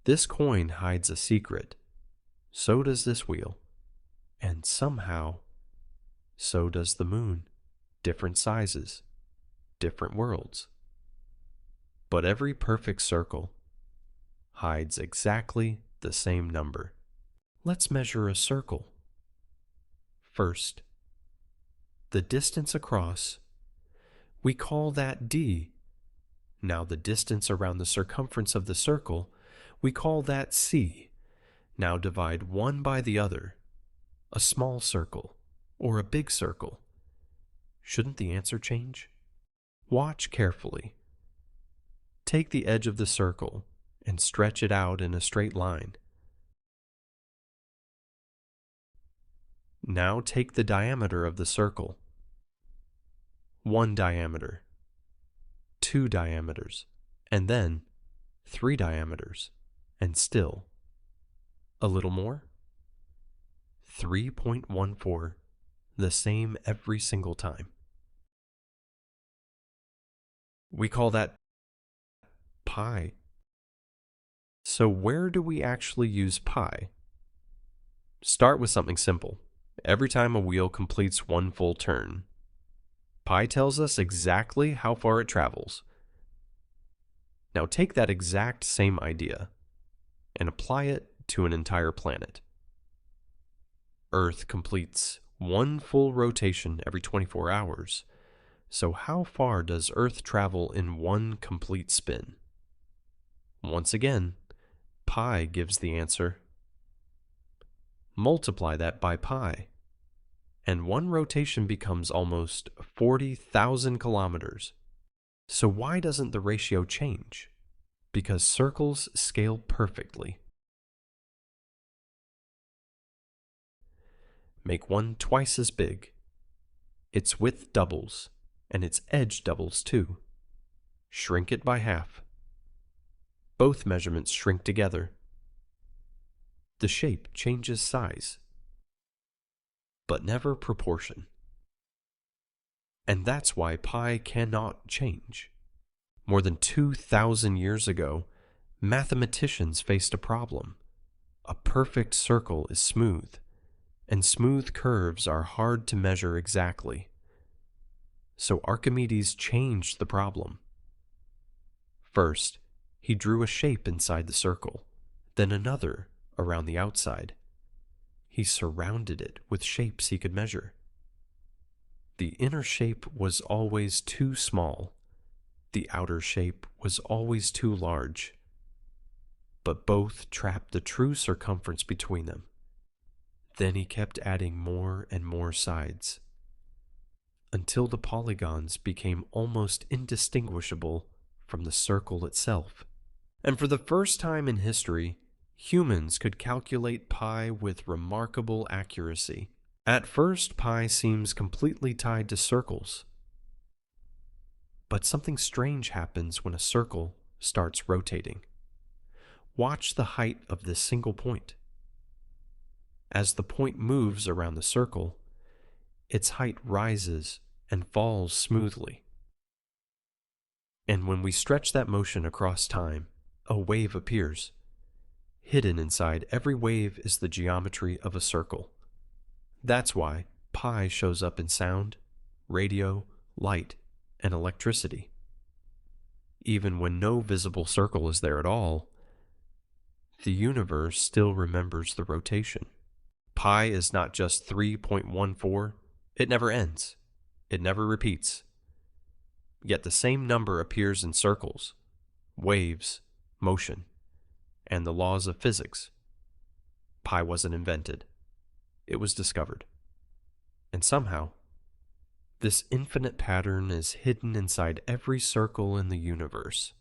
This coin hides a secret. So does this wheel. And somehow, so does the moon. Different sizes, different worlds. But every perfect circle hides exactly the same number. Let's measure a circle. First, the distance across, we call that d. Now the distance around the circumference of the circle, we call that c. Now divide one by the other, a small circle or a big circle. Shouldn't the answer change? Watch carefully. Take the edge of the circle and stretch it out in a straight line. Now take the diameter of the circle. 1 diameter, 2 diameters, and then 3 diameters, and still a little more. 3.14, the same every single time. We call that pi. So where do we actually use pi? Start with something simple. Every time a wheel completes one full turn, pi tells us exactly how far it travels. Now take that exact same idea and apply it to an entire planet. Earth completes one full rotation every 24 hours. So how far does Earth travel in one complete spin? Once again, pi gives the answer. Multiply that by pi, and one rotation becomes almost 40,000 kilometers. So why doesn't the ratio change? Because circles scale perfectly. Make one twice as big. Its width doubles, and its edge doubles too. Shrink it by half. Both measurements shrink together. The shape changes size, but never proportion. And that's why pi cannot change. More than 2,000 years ago, mathematicians faced a problem. A perfect circle is smooth, and smooth curves are hard to measure exactly. So Archimedes changed the problem. First, he drew a shape inside the circle, then another around the outside. He surrounded it with shapes he could measure. The inner shape was always too small. The outer shape was always too large. But both trapped the true circumference between them. Then he kept adding more and more sides, until the polygons became almost indistinguishable from the circle itself. And for the first time in history, humans could calculate pi with remarkable accuracy. At first, pi seems completely tied to circles. But something strange happens when a circle starts rotating. Watch the height of this single point. As the point moves around the circle, its height rises and falls smoothly. And when we stretch that motion across time, a wave appears. Hidden inside every wave is the geometry of a circle. That's why pi shows up in sound, radio, light, and electricity. Even when no visible circle is there at all, the universe still remembers the rotation. Pi is not just 3.14, it never ends, it never repeats. Yet the same number appears in circles, waves, motion, and the laws of physics. Pi wasn't invented, it was discovered. And somehow, this infinite pattern is hidden inside every circle in the universe.